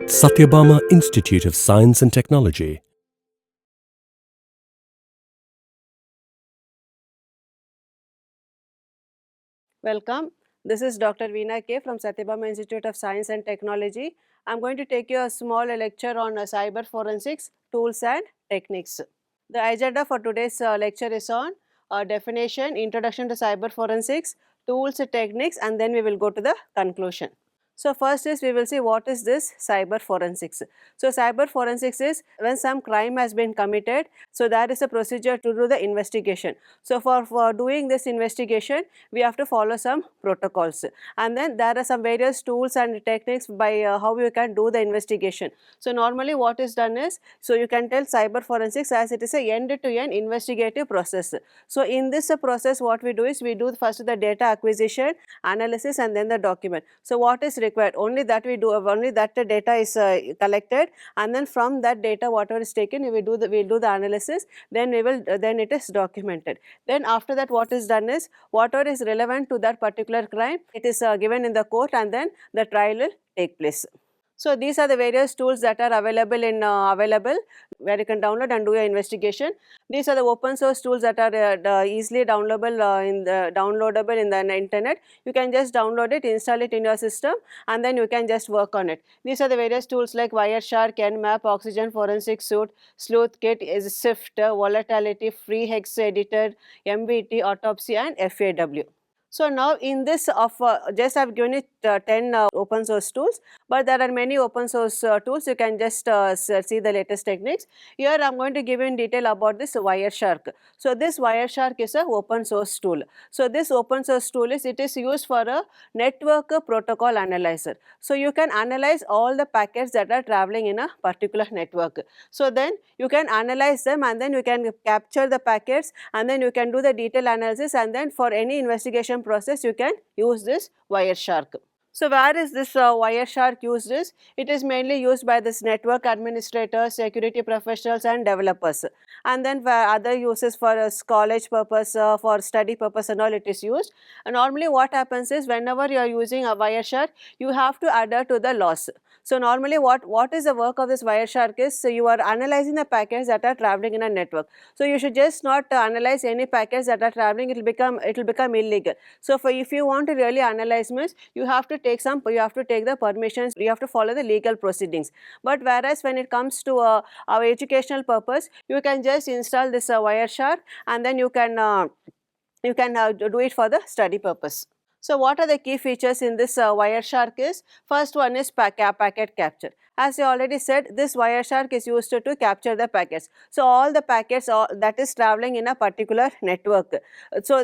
Satyabama Institute of Science and Technology. Welcome. This is Dr. Veena K from Satyabama Institute of Science and Technology. I'm going to take you a small lecture on cyber forensics, tools and techniques. The agenda for today's lecture is on definition, introduction to cyber forensics, tools, techniques, and then we will go to the conclusion. So first is we will see what is this cyber forensics. So cyber forensics is when some crime has been committed, so there is a procedure to do the investigation. So for doing this investigation, we have to follow some protocols, and then there are some various tools and techniques by how you can do the investigation. So normally what is done is, so you can tell cyber forensics as it is a end-to-end investigative process. So in this process what we do is we do first the data acquisition, analysis, and then the document. So what is required? Only that we do, only that the data is collected, and then from that data whatever is taken we do the analysis, then then it is documented. Then after that what is done is whatever is relevant to that particular crime, it is given in the court, and then the trial will take place. So these are the various tools that are available where you can download and do your investigation. These are the open source tools that are easily downloadable in the internet. You can just download it, install it in your system, and then you can just work on it. These are the various tools like Wireshark, Nmap, Oxygen Forensic Suite, Sleuthkit, SIFT, Volatility, Free Hex Editor, MBT, Autopsy, and FAW. So now in this just I have given it 10 open source tools, but there are many open source tools. You can just see the latest techniques. Here I am going to give you in detail about this Wireshark. So this Wireshark is a open source tool. So this open source tool is used for a network protocol analyzer. So you can analyze all the packets that are traveling in a particular network. So then you can analyze them, and then you can capture the packets, and then you can do the detailed analysis, and then for any investigation process you can use this Wireshark. So where is this Wireshark used is? It is mainly used by this network administrators, security professionals, and developers. And then for other uses for college purpose, for study purpose and all it is used. And normally what happens is whenever you are using a Wireshark, you have to adhere to the laws. So normally what is the work of this Wireshark is, so you are analyzing the packets that are traveling in a network. So you should just not analyze any packets that are traveling, it will become illegal. So if you want to really analyze means you have to take the permissions, you have to follow the legal proceedings. But whereas when it comes to our educational purpose, you can just install this Wireshark, and then you can do it for the study purpose. So what are the key features in this Wireshark is, first one is packet capture. As I already said, this Wireshark is used to capture the packets. So all the packets that is traveling in a particular network. So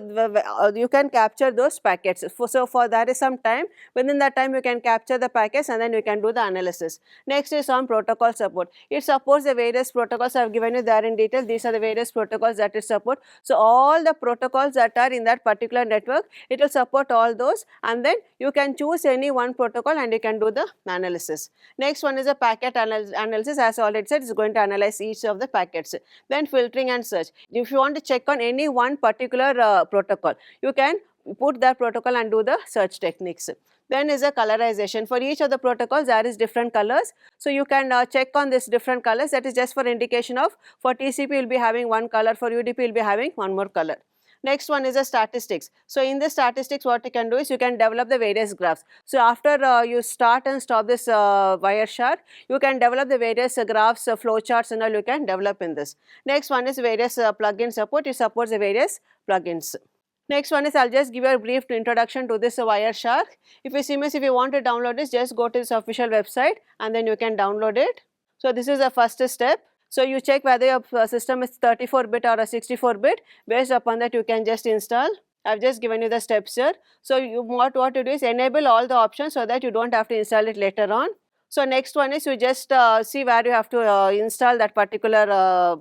you can capture those packets. So for that is some time, within that time you can capture the packets, and then you can do the analysis. Next is on protocol support. It supports the various protocols I have given you there in detail. These are the various protocols that it support. So all the protocols that are in that particular network, it will support all those, and then you can choose any one protocol and you can do the analysis. Next one is a packet analysis. As I already said, it is going to analyze each of the packets. Then filtering and search. If you want to check on any one particular protocol, you can put that protocol and do the search techniques. Then is a colorization. For each of the protocols there is different colors. So you can check on this different colors. That is just for indication of, for TCP will be having one color, for UDP will be having one more color. Next one is the statistics. So in the statistics what you can do is you can develop the various graphs. So after you start and stop this Wireshark, you can develop the various graphs, flowcharts and all you can develop in this. Next one is various plugin support. It supports the various plugins. Next one is, I'll just give you a brief introduction to this Wireshark. If you want to download this, just go to this official website and then you can download it. So this is the first step. So you check whether your system is 34-bit or a 64-bit. Based upon that you can just install. I have just given you the steps here. So what to do is enable all the options so that you don't have to install it later on. So next one is you just see where you have to install that particular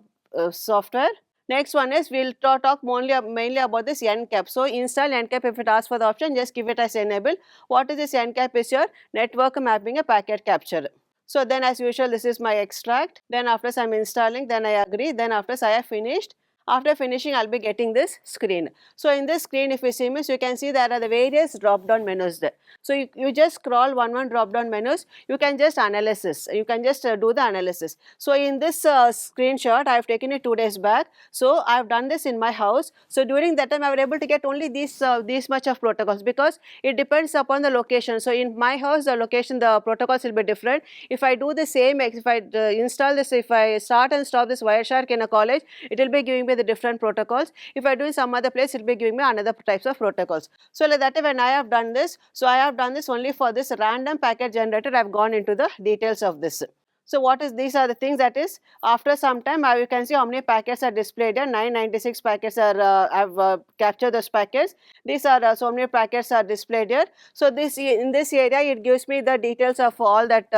software. Next one is we'll talk mainly about this NCAP. So install NCAP. If it asks for the option, just give it as enable. What is this NCAP? Is your network mapping a packet capture. So then as usual this is my extract. Then after I'm installing, then I agree. Then after I have finished, After finishing, I'll be getting this screen. So in this screen, if you see means, you can see there are the various drop down menus there. So you just scroll one drop down menus, you can just analysis, you can just do the analysis. So in this screenshot, I have taken it 2 days back. So I have done this in my house. So during that time, I was able to get only these much of protocols, because it depends upon the location. So in my house, the location, the protocols will be different. If I do the same, if I install this, if I start and stop this Wireshark in a college, it will be giving me the different protocols. If I do in some other place, it will be giving me another types of protocols. So like that, when I have done this, so I have done this only for this random packet generator. I have gone into the details of this. So what is, these are the things, that is after some time you can see how many packets are displayed here. 996 packets are I have captured those packets. These are so many packets are displayed here. So this, in this area, it gives me the details of all that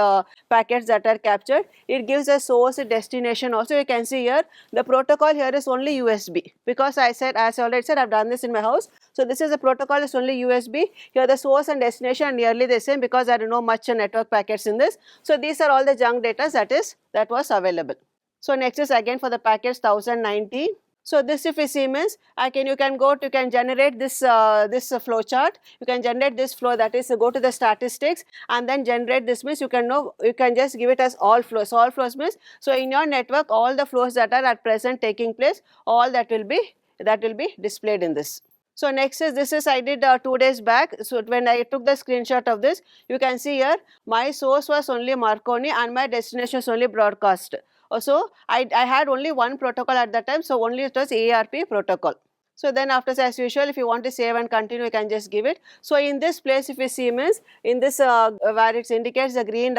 packets that are captured. It gives a source, a destination also. You can see here the protocol here is only USB, because I said, as I already said, I have done this in my house. So this is a protocol, is only USB. Here the source and destination are nearly the same, because there are no much network packets in this. So these are all the junk data that was available. So next is again for the packets 1090. So this, if you see means, you can generate this flow chart. You can generate this flow, that is go to the statistics and then generate this, means you can just give it as all flows. All flows means, so in your network, all the flows that are at present taking place, all that will be displayed in this. So next is, this is I did 2 days back. So when I took the screenshot of this, you can see here my source was only Marconi and my destination was only broadcast. So I had only one protocol at that time, so only it was ARP protocol. So then after, as usual, if you want to save and continue, you can just give it. So in this place, if you see means, in this where it indicates the green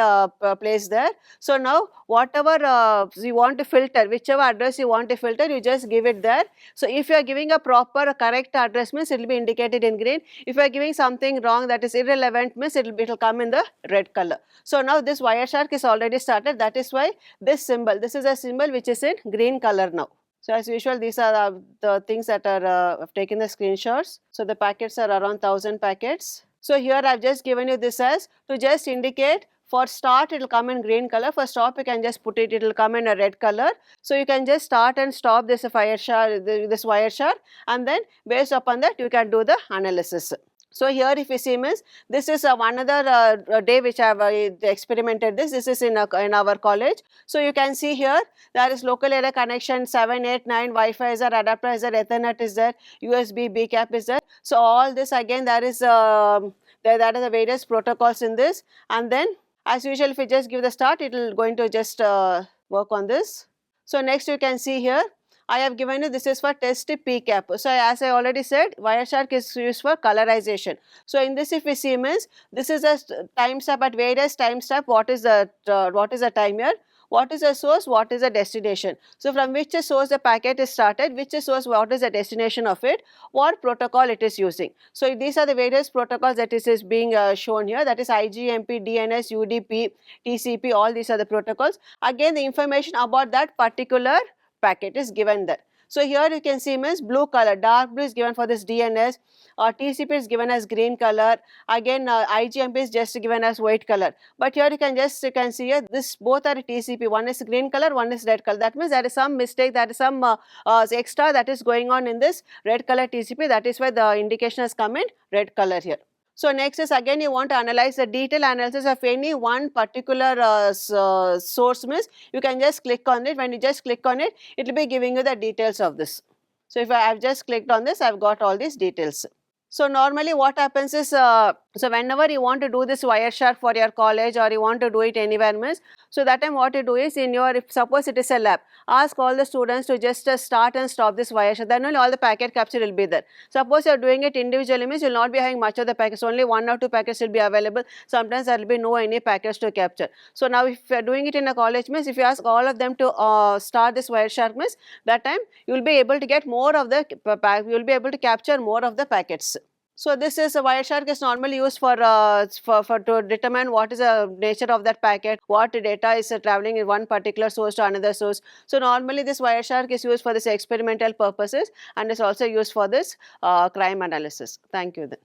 place there. So now whatever you want to filter, whichever address you want to filter, you just give it there. So if you are giving a proper correct address, means it will be indicated in green. If you are giving something wrong, that is irrelevant, means it will come in the red color. So now this Wireshark is already started. That is why this symbol, this is a symbol which is in green color now. So as usual, these are the things that are I've taken the screenshots. So the packets are around 1000 packets. So here I've just given you this as to just indicate. For start, it will come in green color. For stop, you can just put it, it will come in a red color. So you can just start and stop this Wireshark, and then based upon that, you can do the analysis. So here, if you see means, this is another day which I have experimented this. This is in our college. So you can see here, there is local area connection 7, 8, 9, Wi-Fi is there, adapter is there, Ethernet is there, USB B cap is there. So all this again, there is there are the various protocols in this, and then as usual, if you just give the start, it will going to just work on this. So next you can see here, I have given you, this is for test PCAP. So as I already said, Wireshark is used for colorization. So in this, if we see means, this is a time step at various time step. What is the time here? What is the source? What is the destination? So from which source the packet is started, which source, what is the destination of it, what protocol it is using. So these are the various protocols that is being shown here. That is IGMP, DNS, UDP, TCP. All these are the protocols. Again, the information about that particular packet is given there. So here you can see means blue color, dark blue is given for this DNS, TCP is given as green color, again IGMP is just given as white color. But here you can see here, this both are TCP, one is green color, one is red color. That means there is some mistake, there is some extra that is going on in this red color TCP. That is why the indication has come in red color here. So next is again, you want to analyze the detailed analysis of any one particular source, means you can just click on it. When you just click on it, it will be giving you the details of this. So if I have just clicked on this, I have got all these details. So normally what happens is, so whenever you want to do this Wireshark for your college or you want to do it anywhere, means, so that time what you do is, in your, if suppose it is a lab, ask all the students to just start and stop this Wireshark, then only all the packet capture will be there. Suppose you are doing it individually, means you will not be having much of the packets, only 1 or 2 packets will be available. Sometimes there will be no any packets to capture. So now if you are doing it in a college, means if you ask all of them to start this Wireshark, means that time you will be able to get more of the, you will be able to capture more of the packets. So this is, a Wireshark is normally used for to determine what is the nature of that packet, what data is traveling in one particular source to another source. So normally this Wireshark is used for this experimental purposes and is also used for this crime analysis. Thank you then.